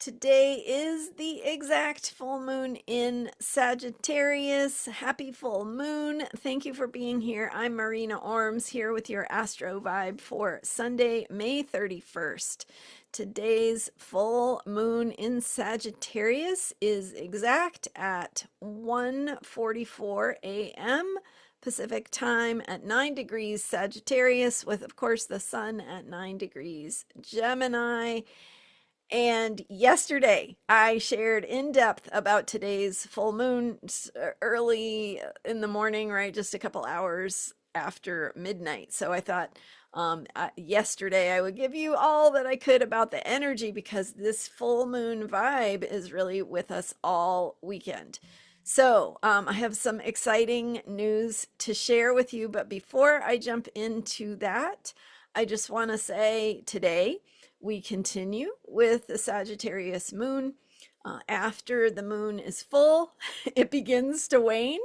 Today is the exact full moon in Sagittarius. Happy full moon. Thank you for being here. I'm Marina Orms here with your Astro vibe for Sunday, May 31st. Today's full moon in Sagittarius is exact at 1:44 a.m. Pacific time at 9 degrees Sagittarius, with, of course, the sun at 9 degrees Gemini. And yesterday, I shared in depth about today's full moon early in the morning, right? Just a couple hours after midnight. So I thought yesterday I would give you all that I could about the energy because this full moon vibe is really with us all weekend. So I have some exciting news to share with you. But before I jump into that, I just want to say today, we continue with the Sagittarius moon. After the moon is full, it begins to wane,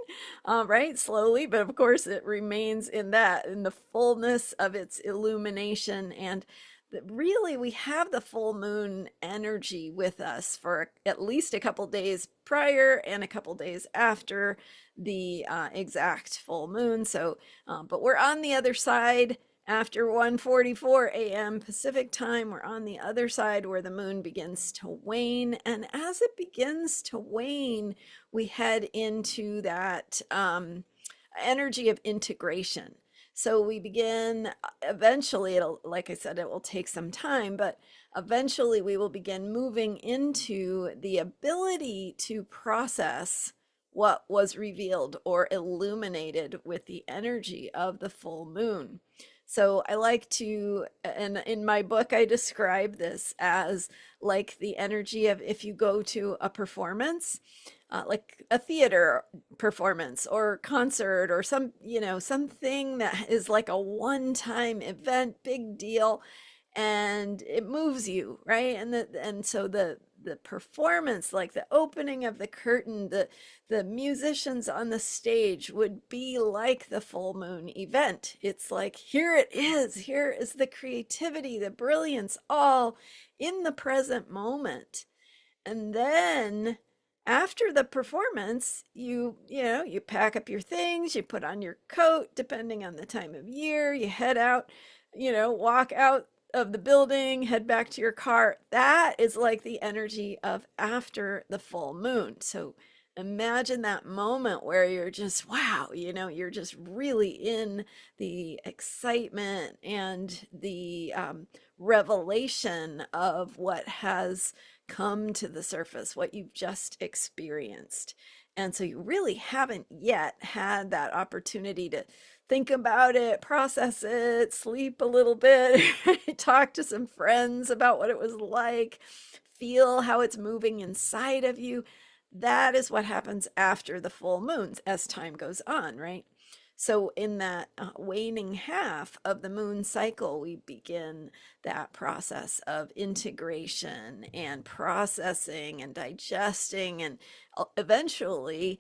right? Slowly, but of course it remains in the fullness of its illumination. And really, we have the full moon energy with us for at least a couple days prior and a couple days after the exact full moon. So, but we're on the other side. After 1:44 a.m. Pacific time, we're on the other side where the moon begins to wane. And as it begins to wane, we head into that energy of integration. So we begin, eventually, like I said, it will take some time, but eventually we will begin moving into the ability to process what was revealed or illuminated with the energy of the full moon. So I like to, and in my book, I describe this as like the energy of if you go to a performance, like a theater performance or concert or something that is like a one-time event, big deal, and it moves you, right? And so the performance, like the opening of the curtain, the musicians on the stage would be like the full moon event. It's like, here it is, here is the creativity, the brilliance, all in the present moment. And then after the performance, you pack up your things, you put on your coat, depending on the time of year, you head out, walk out of the building, head back to your car. That is like the energy of after the full moon. So imagine that moment where you're just, wow, you're just really in the excitement and the revelation of what has come to the surface, what you've just experienced. And so you really haven't yet had that opportunity to think about it, process it, sleep a little bit, talk to some friends about what it was like, feel how it's moving inside of you. That is what happens after the full moons as time goes on, right? So in that waning half of the moon cycle, we begin that process of integration and processing and digesting and eventually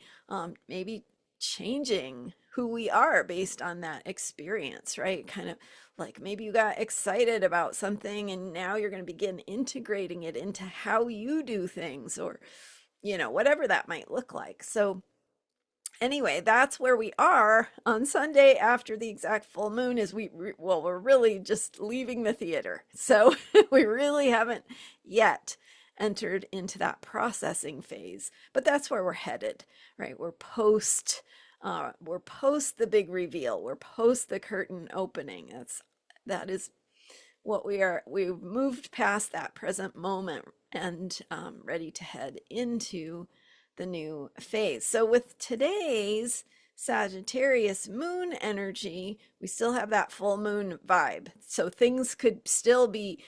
maybe changing who we are based on that experience, right? Kind of like maybe you got excited about something and now you're going to begin integrating it into how you do things or, whatever that might look like. So anyway, that's where we are on Sunday after the exact full moon is we're really just leaving the theater. So we really haven't yet entered into that processing phase, but that's where we're headed, right? We're post the big reveal. We're post the curtain opening. That is what we are. We've moved past that present moment and ready to head into the new phase. So with today's Sagittarius moon energy, we still have that full moon vibe. So things could still be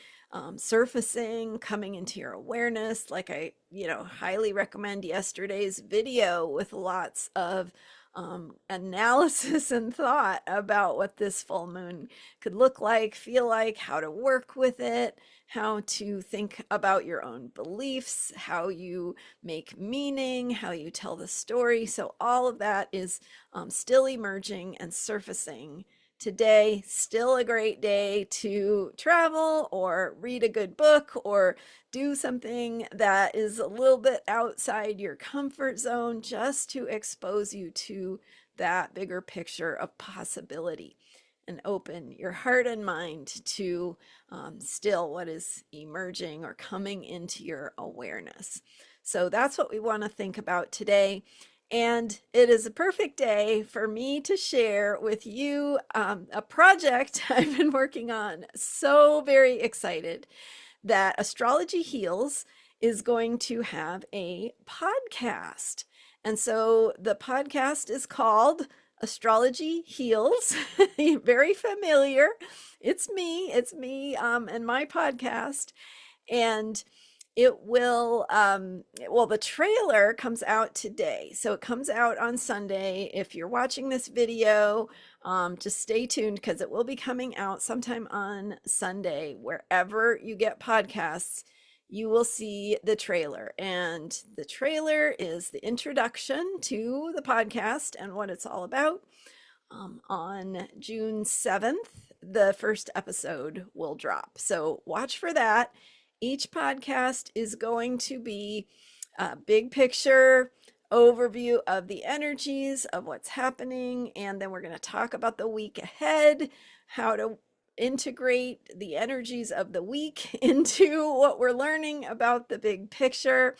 surfacing, coming into your awareness. Like I, highly recommend yesterday's video with lots of analysis and thought about what this full moon could look like, feel like, how to work with it, how to think about your own beliefs, how you make meaning, how you tell the story. So all of that is still emerging and surfacing today, still a great day to travel or read a good book or do something that is a little bit outside your comfort zone, just to expose you to that bigger picture of possibility and open your heart and mind to still what is emerging or coming into your awareness. So that's what we want to think about today. And it is a perfect day for me to share with you a project I've been working on. So very excited that Astrology Heals is going to have a podcast. And so the podcast is called Astrology Heals. Very familiar. It's me and my podcast. And it will, well, the trailer comes out today. So it comes out on Sunday. If you're watching this video, just stay tuned because it will be coming out sometime on Sunday. Wherever you get podcasts, you will see the trailer. And the trailer is the introduction to the podcast and what it's all about. On June 7th, the first episode will drop. So watch for that. Each podcast is going to be a big picture overview of the energies of what's happening. And then we're going to talk about the week ahead, how to integrate the energies of the week into what we're learning about the big picture.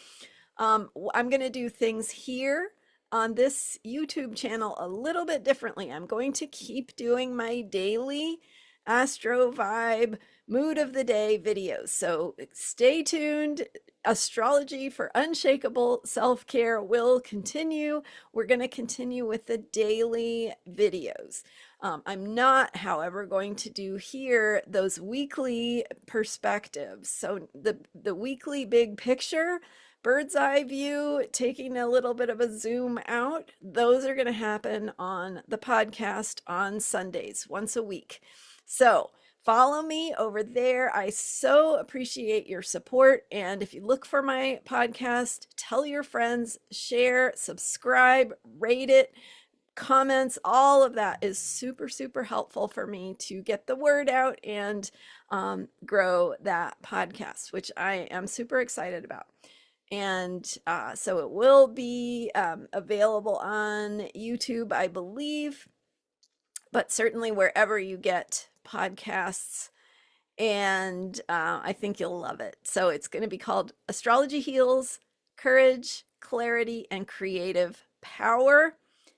I'm going to do things here on this YouTube channel a little bit differently. I'm going to keep doing my daily Astro Vibe mood of the day videos. So stay tuned. Astrology for Unshakable Self-Care will continue. We're going to continue with the daily videos. I'm not, however, going to do here those weekly perspectives. So the weekly big picture, bird's eye view, taking a little bit of a zoom out, those are going to happen on the podcast on Sundays, once a week. So follow me over there. I so appreciate your support. And if you look for my podcast, tell your friends, share, subscribe, rate it, comments, all of that is super, super helpful for me to get the word out and grow that podcast, which I am super excited about. And so it will be available on YouTube, I believe, but certainly wherever you get podcasts. And I think you'll love it. So it's going to be called Astrology Heals, Courage, Clarity, and Creative Power.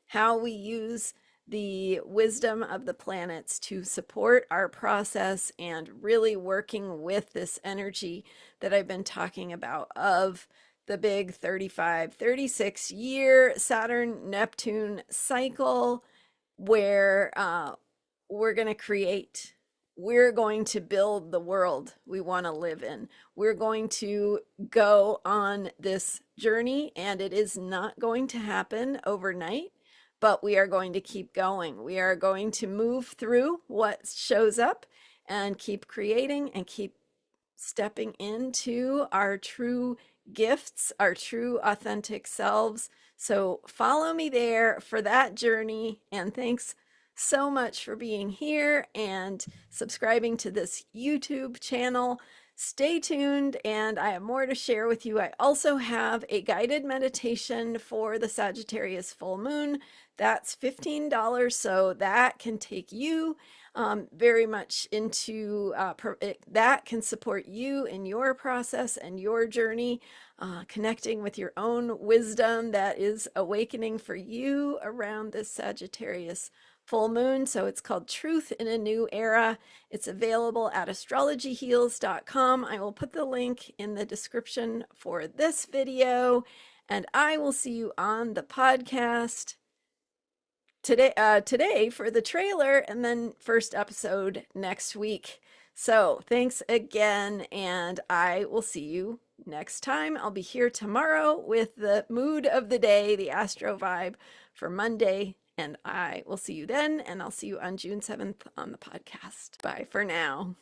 How we use the wisdom of the planets to support our process and really working with this energy that I've been talking about of the big 35, 36 year Saturn Neptune cycle, where we're going to create. We're going to build the world we want to live in. We're going to go on this journey, and it is not going to happen overnight, but we are going to keep going. We are going to move through what shows up and keep creating and keep stepping into our true gifts, our true authentic selves. So follow me there for that journey. And thanks so much for being here and subscribing to this YouTube channel. Stay tuned, and I have more to share with you. I also have a guided meditation for the Sagittarius full moon. That's $15, so that can take you very much into, that can support you in your process and your journey, connecting with your own wisdom that is awakening for you around this Sagittarius full moon. So it's called Truth in a New Era. It's available at astrologyheals.com. I will put the link in the description for this video, and I will see you on the podcast today for the trailer, and then first episode next week. So thanks again, and I will see you next time. I'll be here tomorrow with the mood of the day, the Astro Vibe for Monday. And I will see you then, and I'll see you on June 7th on the podcast. Bye for now.